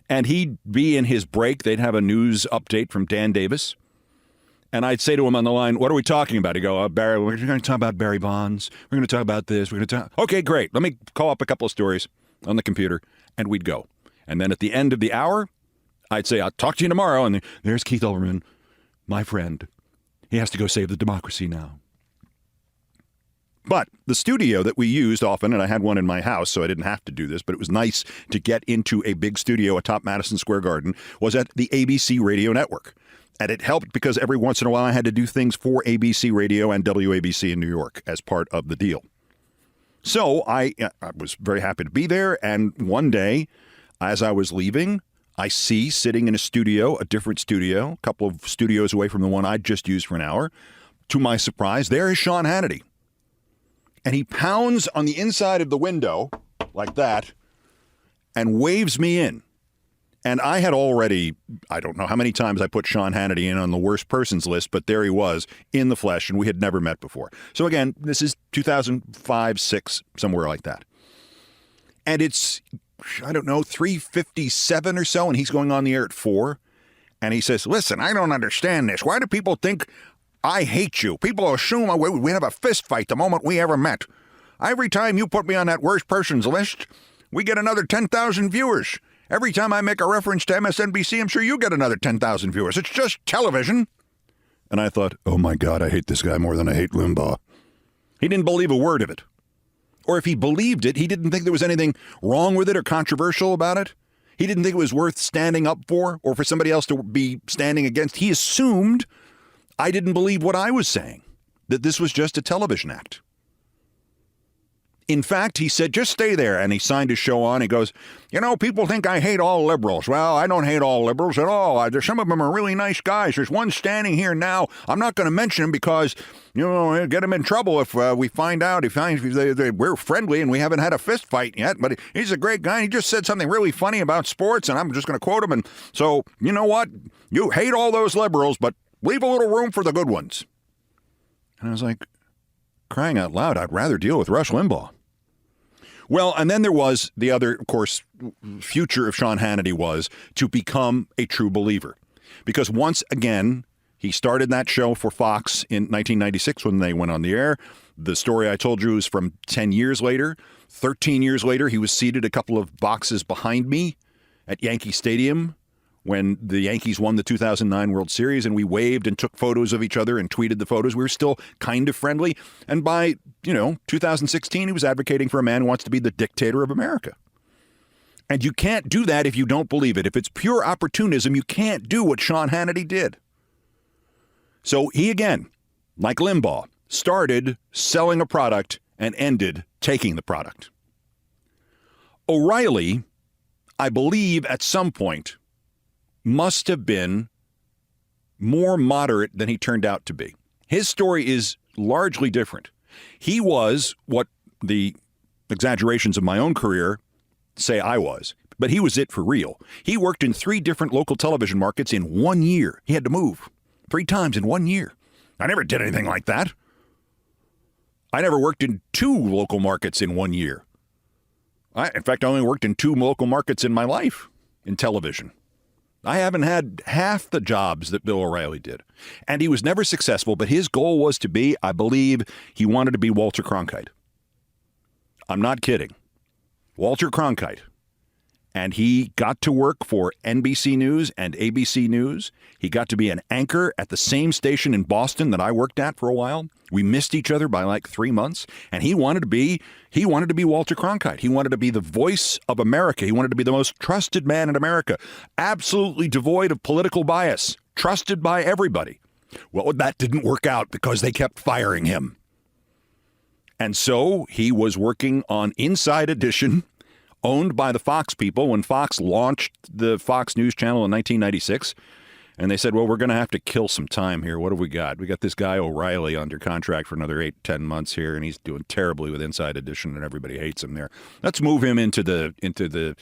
S1: and he'd be in his break. They'd have a news update from Dan Davis. And I'd say to him on the line, what are we talking about? He'd go, Barry, we're going to talk about Barry Bonds. We're going to talk about this. We're going to talk. Okay, great. Let me call up a couple of stories on the computer, and we'd go. And then at the end of the hour, I'd say, I'll talk to you tomorrow. And there's Keith Olbermann, my friend. He has to go save the democracy now. But the studio that we used often, and I had one in my house, so I didn't have to do this, but it was nice to get into a big studio atop Madison Square Garden, was at the ABC Radio Network. And it helped because every once in a while I had to do things for ABC Radio and WABC in New York as part of the deal. So I was very happy to be there. And one day, as I was leaving, I see sitting in a studio, a different studio, a couple of studios away from the one I just used for an hour, to my surprise, there is Sean Hannity. And he pounds on the inside of the window like that and waves me in. And I had already, I don't know how many times I put Sean Hannity in on the worst persons list, but there he was in the flesh, and we had never met before. So again, this is 2005, 6, somewhere like that. And it's, I don't know, 3:57 or so, and he's going on the air at 4. And he says, listen, I don't understand this. Why do people think I hate you? People assume we have a fist fight the moment we ever met. Every time you put me on that worst persons list, we get another 10,000 viewers. Every time I make a reference to MSNBC, I'm sure you get another 10,000 viewers. It's just television. And I thought, oh my God, I hate this guy more than I hate Limbaugh. He didn't believe a word of it. Or if he believed it, he didn't think there was anything wrong with it or controversial about it. He didn't think it was worth standing up for or for somebody else to be standing against. He assumed I didn't believe what I was saying, that this was just a television act. In fact, he said, just stay there. And he signed his show on. He goes, you know, people think I hate all liberals. Well, I don't hate all liberals at all. Some of them are really nice guys. There's one standing here now. I'm not going to mention him because, you know, get him in trouble if we find out. We're friendly and we haven't had a fist fight yet. But he's a great guy. He just said something really funny about sports, and I'm just going to quote him. And so, you know what? You hate all those liberals, but leave a little room for the good ones. And I was like, crying out loud, I'd rather deal with Rush Limbaugh. Well, and then there was the other, of course, future of Sean Hannity was to become a true believer. Because once again, he started that show for Fox in 1996 when they went on the air. The story I told you is from 10 years later. 13 years later, he was seated a couple of boxes behind me at Yankee Stadium when the Yankees won the 2009 World Series, and we waved and took photos of each other and tweeted the photos. We were still kind of friendly. And by, 2016, he was advocating for a man who wants to be the dictator of America. And you can't do that if you don't believe it. If it's pure opportunism, you can't do what Sean Hannity did. So he, again, like Limbaugh, started selling a product and ended taking the product. O'Reilly, I believe at some point, must have been more moderate than he turned out to be. His story is largely different. He was what the exaggerations of my own career say I was, but he was it for real. He worked in 3 different local television markets in 1 year. He had to move 3 times in 1 year. I never did anything like that. I never worked in 2 local markets in 1 year. In fact, I only worked in 2 local markets in my life in television. I haven't had half the jobs that Bill O'Reilly did. And he was never successful, but his goal was to be, I believe, he wanted to be Walter Cronkite. I'm not kidding. Walter Cronkite. And he got to work for NBC News and ABC News. He got to be an anchor at the same station in Boston that I worked at for a while. We missed each other by like 3 months. And he wanted to be Walter Cronkite. He wanted to be the voice of America. He wanted to be the most trusted man in America. Absolutely devoid of political bias. Trusted by everybody. Well, that didn't work out because they kept firing him. And so he was working on Inside Edition, owned by the Fox people when Fox launched the Fox News Channel in 1996. And they said, well, we're going to have to kill some time here. What have we got? We got this guy O'Reilly under contract for another 8-10 months here, and he's doing terribly with Inside Edition, and everybody hates him there. Let's move him into the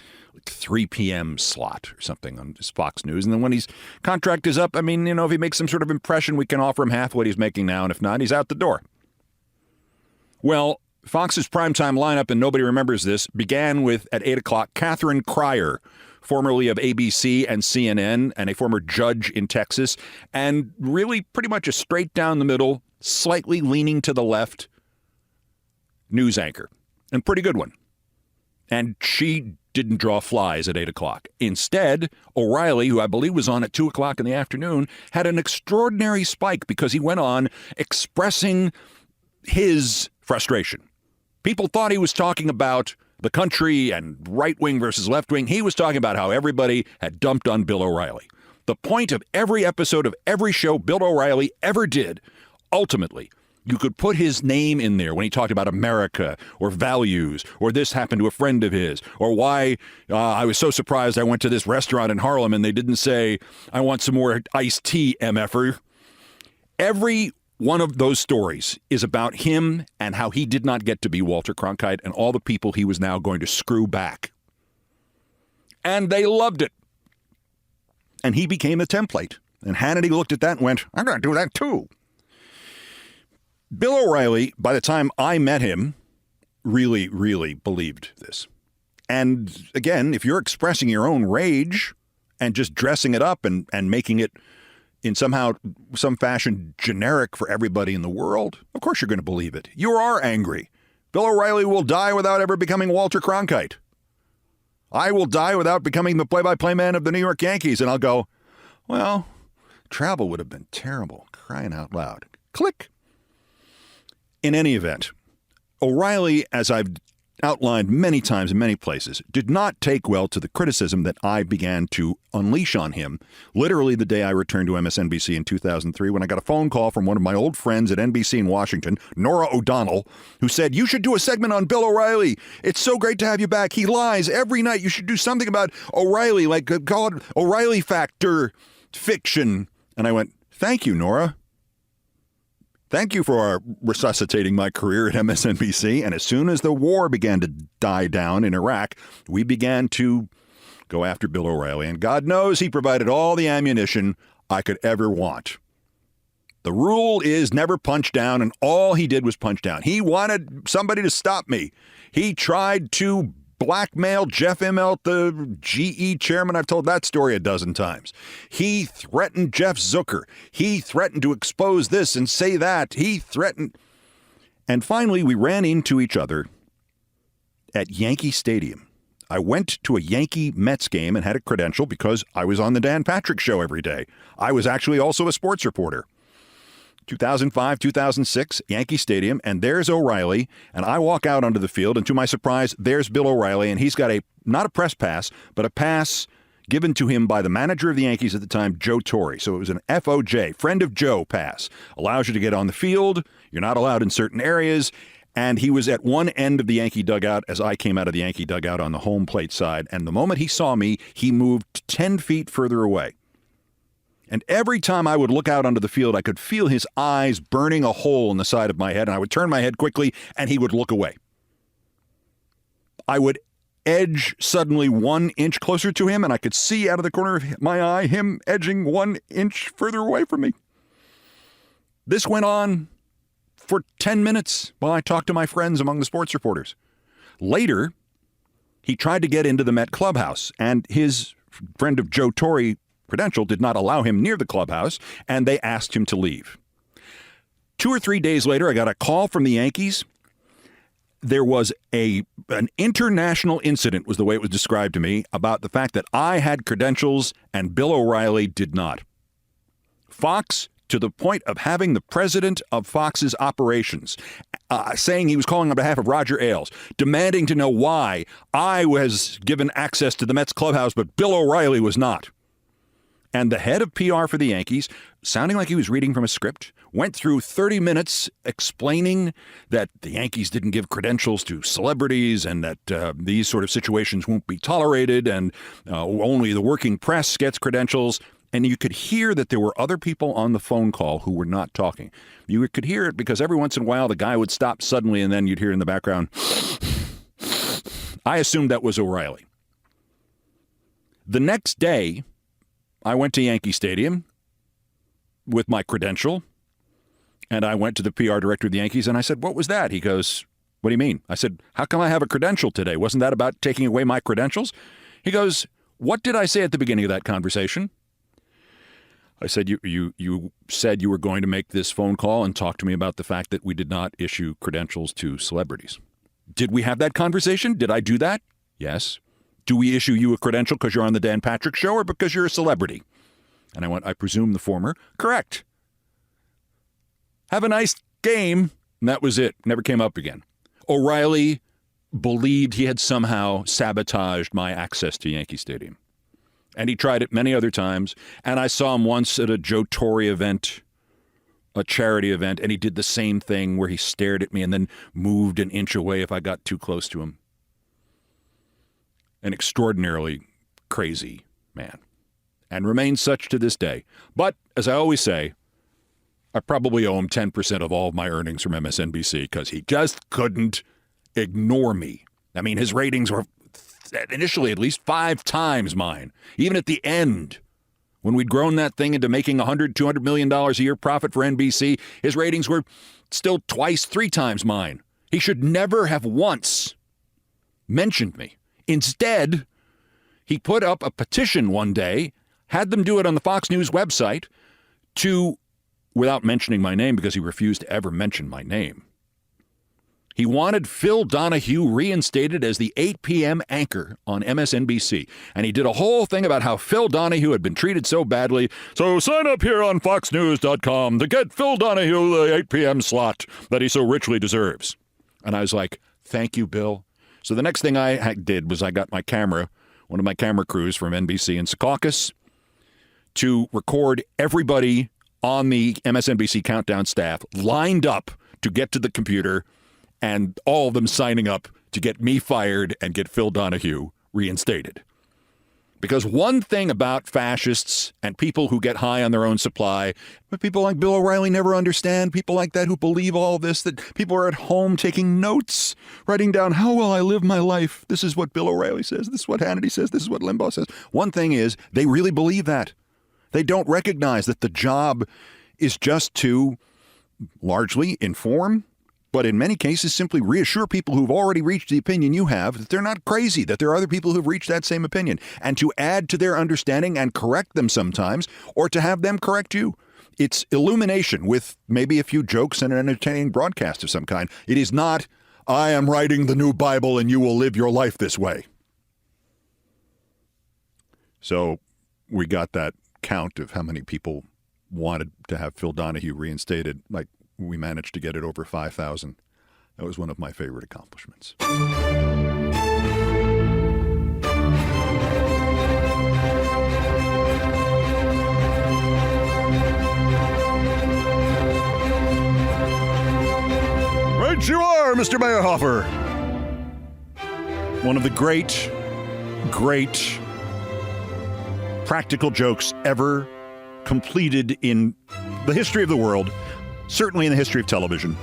S1: 3 p.m. slot or something on his Fox News. And then when his contract is up, if he makes some sort of impression, we can offer him half what he's making now, and if not, he's out the door. Well, Fox's primetime lineup, and nobody remembers this, began with, at 8 o'clock, Catherine Cryer, formerly of ABC and CNN, and a former judge in Texas, and really pretty much a straight down the middle, slightly leaning to the left news anchor. And pretty good one. And she didn't draw flies at 8 o'clock. Instead, O'Reilly, who I believe was on at 2 o'clock in the afternoon, had an extraordinary spike because he went on expressing his frustration. People thought he was talking about the country and right-wing versus left-wing. He was talking about how everybody had dumped on Bill O'Reilly. The point of every episode of every show Bill O'Reilly ever did, ultimately, you could put his name in there when he talked about America or values or this happened to a friend of his or why I was so surprised I went to this restaurant in Harlem and they didn't say, I want some more iced tea, MFer. Every one of those stories is about him and how he did not get to be Walter Cronkite and all the people he was now going to screw back. And they loved it. And he became the template. And Hannity looked at that and went, I'm going to do that too. Bill O'Reilly, by the time I met him, really, really believed this. And again, if you're expressing your own rage and just dressing it up and making it in some fashion generic for everybody in the world, of course you're going to believe it. You are angry. Bill O'Reilly will die without ever becoming Walter Cronkite. I will die without becoming the play-by-play man of the New York Yankees. And I'll go, well, travel would have been terrible. Crying out loud. Click. In any event, O'Reilly, as I've outlined many times in many places, did not take well to the criticism that I began to unleash on him literally the day I returned to MSNBC in 2003 when I got a phone call from one of my old friends at NBC in Washington, Nora O'Donnell, who said, you should do a segment on Bill O'Reilly. It's so great to have you back. He lies every night. You should do something about O'Reilly, like call it O'Reilly Factor Fiction. And I went, thank you, Nora. Thank you for resuscitating my career at MSNBC. And as soon as the war began to die down in Iraq, we began to go after Bill O'Reilly. And God knows he provided all the ammunition I could ever want. The rule is never punch down, and all he did was punch down. He wanted somebody to stop me. He tried to blackmail Jeff Immelt, the GE chairman. I've told that story a dozen times. He threatened Jeff Zucker. He threatened to expose this and say that. He threatened. And finally, we ran into each other at Yankee Stadium. I went to a Yankee Mets game and had a credential because I was on the Dan Patrick Show every day. I was actually also a sports reporter. 2005, 2006, Yankee Stadium, and there's O'Reilly, and I walk out onto the field, and to my surprise, there's Bill O'Reilly, and he's got not a press pass, but a pass given to him by the manager of the Yankees at the time, Joe Torre. So it was an FOJ, Friend of Joe pass. Allows you to get on the field. You're not allowed in certain areas. And he was at one end of the Yankee dugout as I came out of the Yankee dugout on the home plate side. And the moment he saw me, he moved 10 feet further away. And every time I would look out onto the field, I could feel his eyes burning a hole in the side of my head, and I would turn my head quickly, and he would look away. I would edge suddenly 1 inch closer to him, and I could see out of the corner of my eye him edging 1 inch further away from me. This went on for 10 minutes while I talked to my friends among the sports reporters. Later, he tried to get into the Met clubhouse, and his Friend of Joe Torre credential did not allow him near the clubhouse, and they asked him to leave. 2 or 3 days later, I got a call from the Yankees. There was an international incident, was the way it was described to me, about the fact that I had credentials and Bill O'Reilly did not. Fox, to the point of having the president of Fox's operations saying he was calling on behalf of Roger Ailes, demanding to know why I was given access to the Mets clubhouse, but Bill O'Reilly was not. And the head of PR for the Yankees, sounding like he was reading from a script, went through 30 minutes explaining that the Yankees didn't give credentials to celebrities and that these sort of situations won't be tolerated and only the working press gets credentials. And you could hear that there were other people on the phone call who were not talking. You could hear it because every once in a while the guy would stop suddenly and then you'd hear in the background. I assumed that was O'Reilly. The next day, I went to Yankee Stadium with my credential, and I went to the PR director of the Yankees, and I said, what was that? He goes, what do you mean? I said, how come I have a credential today? Wasn't that about taking away my credentials? He goes, what did I say at the beginning of that conversation? I said, you said you were going to make this phone call and talk to me about the fact that we did not issue credentials to celebrities. Did we have that conversation? Did I do that? Yes. Do we issue you a credential because you're on the Dan Patrick Show or because you're a celebrity? And I went, I presume the former. Correct. Have a nice game. And that was it. Never came up again. O'Reilly believed he had somehow sabotaged my access to Yankee Stadium. And he tried it many other times. And I saw him once at a Joe Torre event, a charity event, and he did the same thing where he stared at me and then moved an inch away if I got too close to him. An extraordinarily crazy man, and remains such to this day. But, as I always say, I probably owe him 10% of all of my earnings from MSNBC because he just couldn't ignore me. I mean, his ratings were initially at least 5 times mine. Even at the end, when we'd grown that thing into making $100, $200 million a year profit for NBC, his ratings were still twice, 3 times mine. He should never have once mentioned me. Instead, he put up a petition one day, had them do it on the Fox News website to, without mentioning my name because he refused to ever mention my name, he wanted Phil Donahue reinstated as the 8 p.m. anchor on MSNBC. And he did a whole thing about how Phil Donahue had been treated so badly. So sign up here on foxnews.com to get Phil Donahue the 8 p.m. slot that he so richly deserves. And I was like, thank you, Bill. So the next thing I did was I got my camera, one of my camera crews from NBC in Secaucus, to record everybody on the MSNBC Countdown staff lined up to get to the computer, and all of them signing up to get me fired and get Phil Donahue reinstated. Because one thing about fascists and people who get high on their own supply, but people like Bill O'Reilly never understand, people like that who believe all this, that people are at home taking notes, writing down, how will I live my life? This is what Bill O'Reilly says. This is what Hannity says. This is what Limbaugh says. One thing is, they really believe that. They don't recognize that the job is just to largely inform, but in many cases simply reassure people who've already reached the opinion you have that they're not crazy, that there are other people who've reached that same opinion, and to add to their understanding and correct them sometimes, or to have them correct you. It's illumination with maybe a few jokes and an entertaining broadcast of some kind. It is not, I am writing the new Bible and you will live your life this way. So we got that count of how many people wanted to have Phil Donahue reinstated. Like, we managed to get it over 5,000. That was one of my favorite accomplishments. Right you are, Mr. Meyerhofer. One of the great practical jokes ever completed in the history of the world. Certainly in the history of television.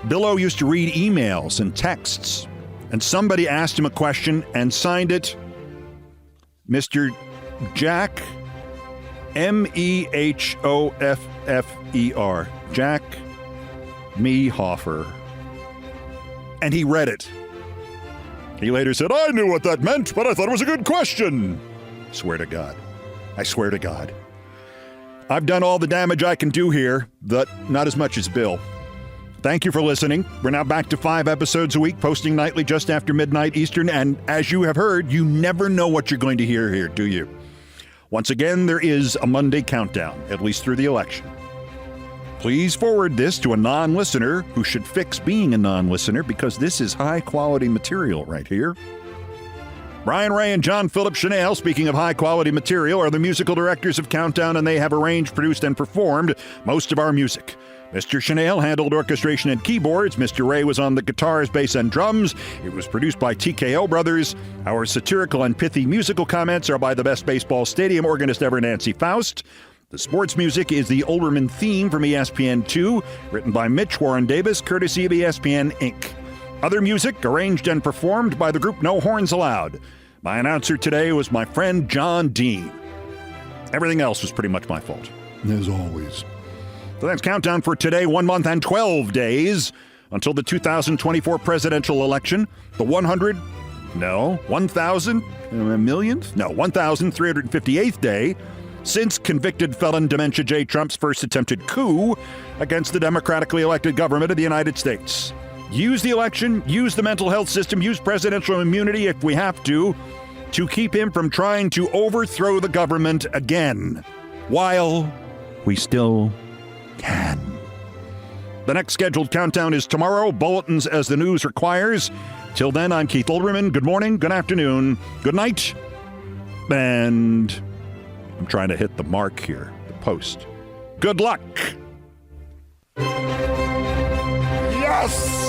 S1: Bill O used to read emails and texts, and somebody asked him a question and signed it Mr. Jack Mehoffer. Jack Mehoffer. And he read it. He later said, I knew what that meant, but I thought it was a good question. Swear to God. I swear to God. I've done all the damage I can do here, but not as much as Bill. Thank you for listening. We're now back to 5 episodes a week, posting nightly just after midnight Eastern. And as you have heard, you never know what you're going to hear here, do you? Once again, there is a Monday countdown, at least through the election. Please forward this to a non-listener who should fix being a non-listener, because this is high-quality material right here. Brian Ray and John Philip Chanel, speaking of high-quality material, are the musical directors of Countdown, and they have arranged, produced, and performed most of our music. Mr. Chanel handled orchestration and keyboards. Mr. Ray was on the guitars, bass, and drums. It was produced by TKO Brothers. Our satirical and pithy musical comments are by the best baseball stadium organist ever, Nancy Faust. The sports music is the Olbermann theme from ESPN2, written by Mitch Warren Davis, courtesy of ESPN Inc. Other music arranged and performed by the group No Horns Allowed. My announcer today was my friend John Dean. Everything else was pretty much my fault, as always. So that's Countdown for today, 1 month and 12 days until the 2024 presidential election. The 1,358th day since convicted felon Dementia J. Trump's first attempted coup against the democratically elected government of the United States. Use the election, use the mental health system, use presidential immunity if we have to keep him from trying to overthrow the government again, while we still can. The next scheduled countdown is tomorrow, bulletins as the news requires. Till then, I'm Keith Olbermann. Good morning, good afternoon, good night, and I'm trying to hit the mark here, the post. Good luck. Yes!